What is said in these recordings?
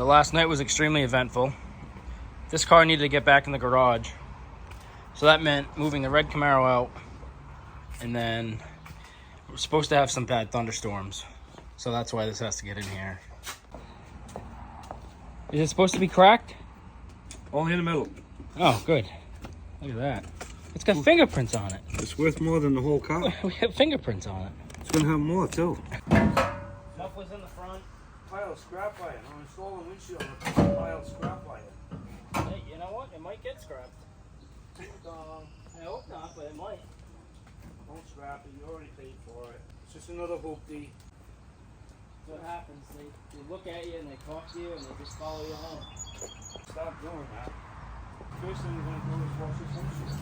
last night was extremely eventful. This car needed to get back in the garage. So that meant moving the red Camaro out. And then we're supposed to have some bad thunderstorms. So that's why this has to get in here. Is it supposed to be cracked? Only in the middle. Oh, good. Look at that. It's got fingerprints on it. It's worth more than the whole car. We have fingerprints on it. It's going to have more, too. Muffler's in the front. Pile of scrap iron. I'm installing windshield. Pile of scrap iron. Hey, you know what? It might get scrapped. I hope not, but it might. Don't scrap it. You already paid for it. It's just another hoopty. What happens? They look at you and they talk to you and they just follow you home. Stop doing that. First thing you're going to do is wash this windshield.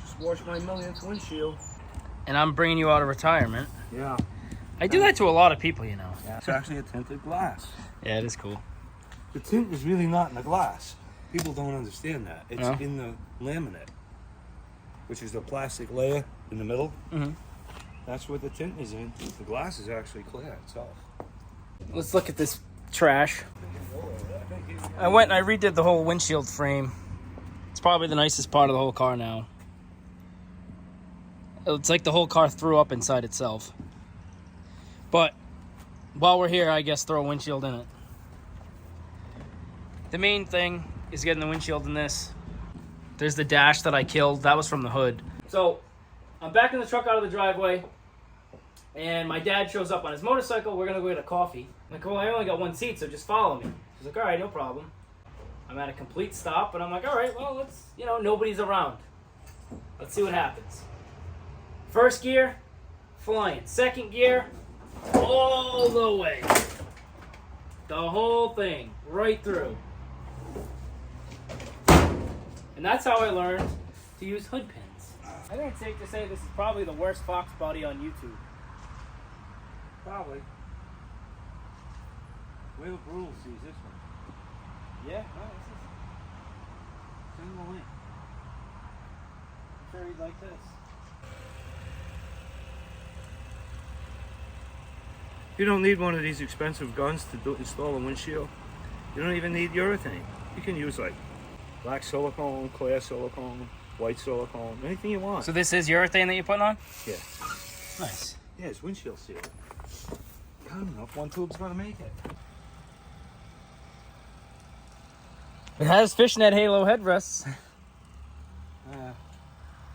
Just wash my millionth windshield. And I'm bringing you out of retirement. Yeah. I do that to a lot of people, you know. Yeah. It's actually a tinted glass. Yeah, it is cool. The tint is really not in the glass. People don't understand that. It's No? in the laminate, which is the plastic layer in the middle. Mm-hmm. That's what the tint is in. The glass is actually clear itself. Let's look at this trash. I went and I redid the whole windshield frame. It's probably the nicest part of the whole car now. It's like the whole car threw up inside itself. But while we're here, I guess throw a windshield in it. The main thing is getting the windshield in this. There's the dash that I killed. That was from the hood. So I'm backing the truck out of the driveway, and my dad shows up on his motorcycle. We're going to go get a coffee. I'm like, well, I only got one seat, so just follow me. He's like, all right, no problem. I'm at a complete stop, and I'm like, all right, well, let's, nobody's around. Let's see what happens. First gear, flying. Second gear, all the way. The whole thing, right through. And that's how I learned to use hood pins. I think it's safe to say this is probably the worst Fox body on YouTube. Probably. Where the Brutal sees this one. Yeah, no, this is... Send the link. I'm sure he'd like this. You don't need one of these expensive guns to install a windshield. You don't even need urethane. You can use like black silicone, clear silicone, white silicone, anything you want. So this is urethane that you're putting on? Yeah. Nice. Yeah, it's windshield seal. I don't know if one tube's gonna make it. It has fishnet halo headrests.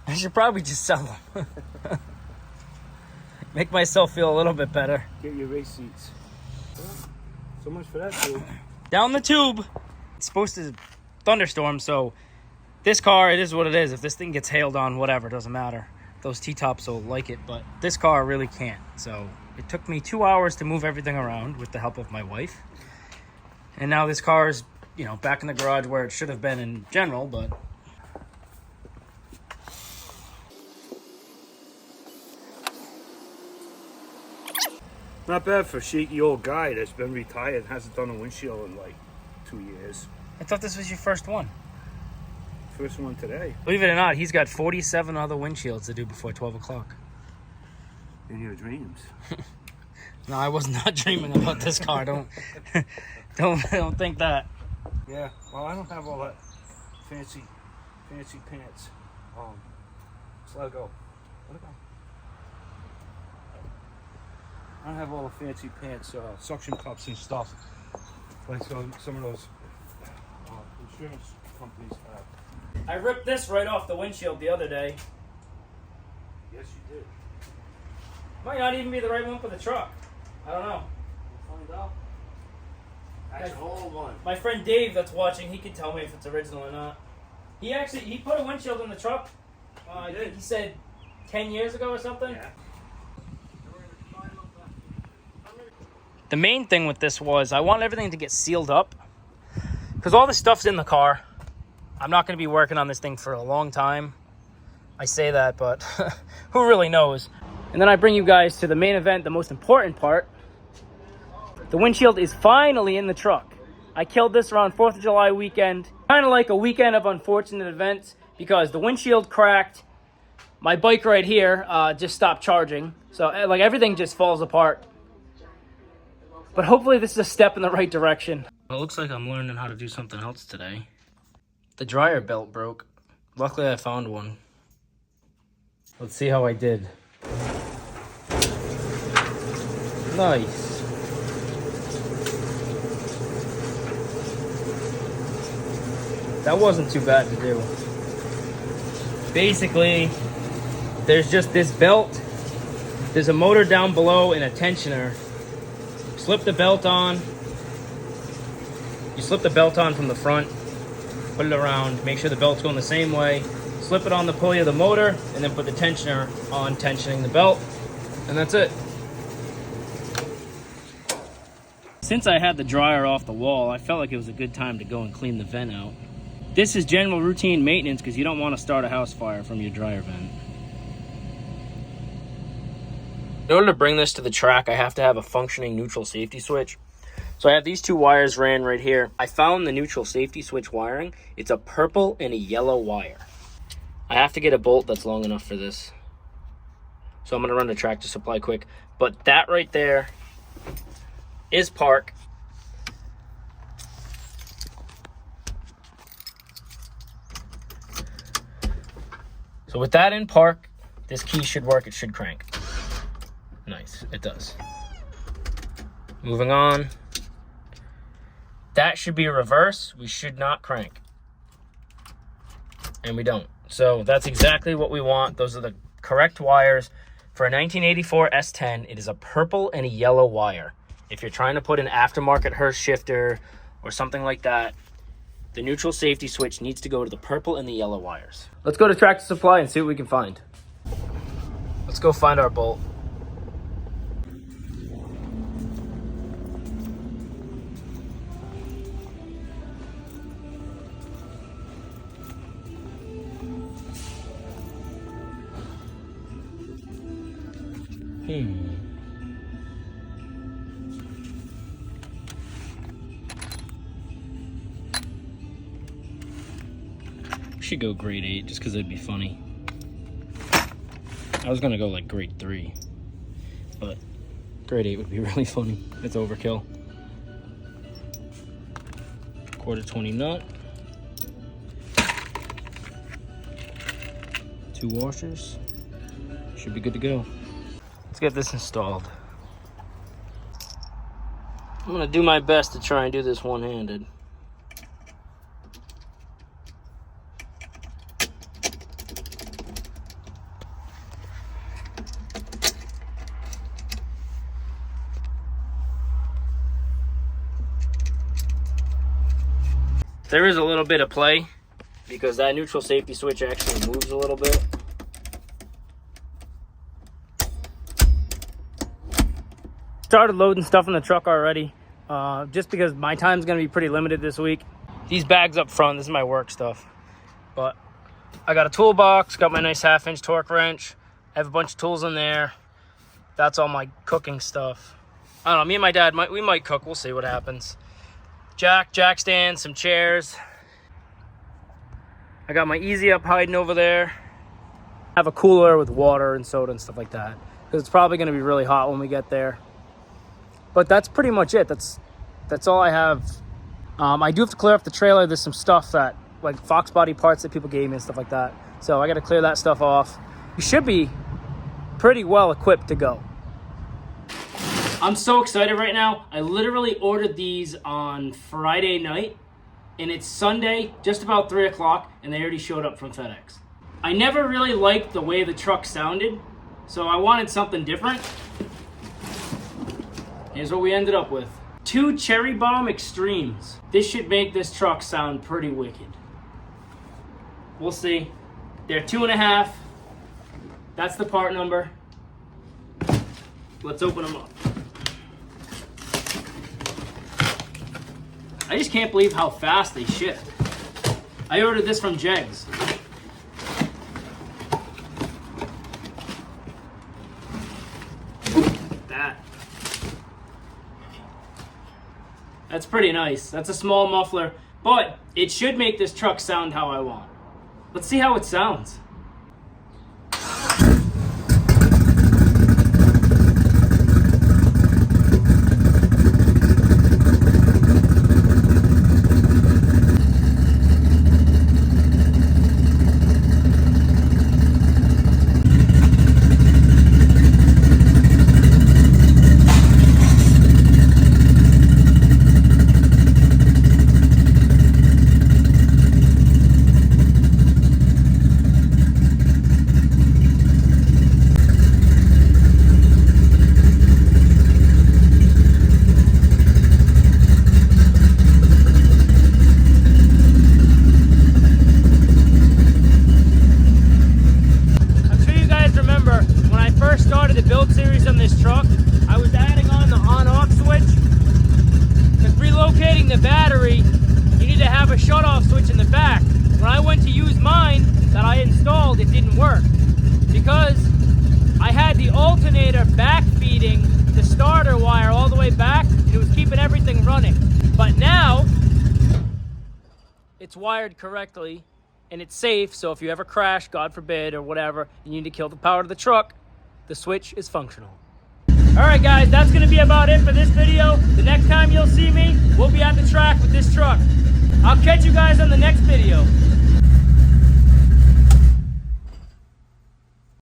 I should probably just sell them. Make myself feel a little bit better. Get your race seats. So much for that tube. Down the tube. It's supposed to thunderstorm, so this car, it is what it is. If this thing gets hailed on, whatever, it doesn't matter. Those T-tops will like it, but this car really can't. So it took me 2 hours to move everything around with the help of my wife. And now this car is, back in the garage where it should have been in general, but... Not bad for a shaky old guy that's been retired and hasn't done a windshield in like 2 years. I thought this was your first one. First one today. Believe it or not, he's got 47 other windshields to do before 12 o'clock. In your dreams. No, I was not dreaming about this car. Don't think that. Yeah, well, I don't have all that fancy pants. Just let it go. Let it go. I don't have all the fancy pants, suction cups and stuff, like some of those insurance companies have. I ripped this right off the windshield the other day. Yes, you did. Might not even be the right one for the truck. I don't know. We'll find out. That's an old one. My friend Dave that's watching, he can tell me if it's original or not. He put a windshield in the truck. I think he said 10 years ago or something. Yeah. The main thing with this was I want everything to get sealed up because all the stuff's in the car. I'm not going to be working on this thing for a long time. I say that, but who really knows? And then I bring you guys to the main event, the most important part. The windshield is finally in the truck. I killed this around 4th of July weekend. Kind of like a weekend of unfortunate events because the windshield cracked my bike right here just stopped charging. So like everything just falls apart. But hopefully this is a step in the right direction. Well, it looks like I'm learning how to do something else today. The dryer belt broke. Luckily I found one. Let's see how I did. Nice. That wasn't too bad to do. Basically, there's just this belt. There's a motor down below and a tensioner. Slip the belt on. You slip the belt on from the front, put it around, make sure the belt's going the same way. Slip it on the pulley of the motor, and then put the tensioner on, tensioning the belt, and that's it. Since I had the dryer off the wall, I felt like it was a good time to go and clean the vent out. This is general routine maintenance because you don't want to start a house fire from your dryer vent. In order to bring this to the track, I have to have a functioning neutral safety switch. So I have these two wires ran right here. I found the neutral safety switch wiring. It's a purple and a yellow wire. I have to get a bolt that's long enough for this. So I'm going to run the tractor supply quick. But that right there is park. So with that in park, this key should work. It should crank. Nice, it does. Moving on. That should be a reverse. We should not crank. And we don't. So that's exactly what we want. Those are the correct wires. For a 1984 S10, it is a purple and a yellow wire. If you're trying to put an aftermarket Hurst shifter or something like that, the neutral safety switch needs to go to the purple and the yellow wires. Let's go to Tractor Supply and see what we can find. Let's go find our bolt. Should go grade 8 just because it'd be funny. I was gonna go like grade 3, but grade 8 would be really funny. It's overkill. 1/4 nut, 2 washers. Should be good to go. Let's get this installed. I'm gonna do my best to try and do this one-handed. There is a little bit of play because that neutral safety switch actually moves a little bit. Started loading stuff in the truck already, just because my time's gonna be pretty limited this week. These bags up front, this is my work stuff. But I got a toolbox, got my nice 1/2-inch torque wrench, I have a bunch of tools in there. That's all my cooking stuff. I don't know, me and my dad, we might cook, we'll see what happens. Jack stand, some chairs. I got my Easy Up hiding over there. I have a cooler with water and soda and stuff like that, because it's probably gonna be really hot when we get there. But that's pretty much it. That's all I have. I do have to clear off the trailer. There's some stuff that, like Fox body parts that people gave me and stuff like that. So I got to clear that stuff off. We should be pretty well equipped to go. I'm so excited right now. I literally ordered these on Friday night, and it's Sunday, just about 3 o'clock, and they already showed up from FedEx. I never really liked the way the truck sounded, so I wanted something different. Here's what we ended up with. 2 Cherry Bomb Extremes. This should make this truck sound pretty wicked. We'll see. They're 2.5. That's the part number. Let's open them up. I just can't believe how fast they ship. I ordered this from Jegs. That's pretty nice. That's a small muffler, but it should make this truck sound how I want. Let's see how it sounds. the battery, you need to have a shut-off switch in the back. When I went to use mine that I installed, it didn't work because I had the alternator back feeding the starter wire all the way back, and it was keeping everything running. But now, it's wired correctly, and it's safe, so if you ever crash, God forbid, or whatever, you need to kill the power to the truck, the switch is functional. Alright guys, that's going to be about it for this video. The next time you'll see me, we'll be at the track with this truck. I'll catch you guys on the next video.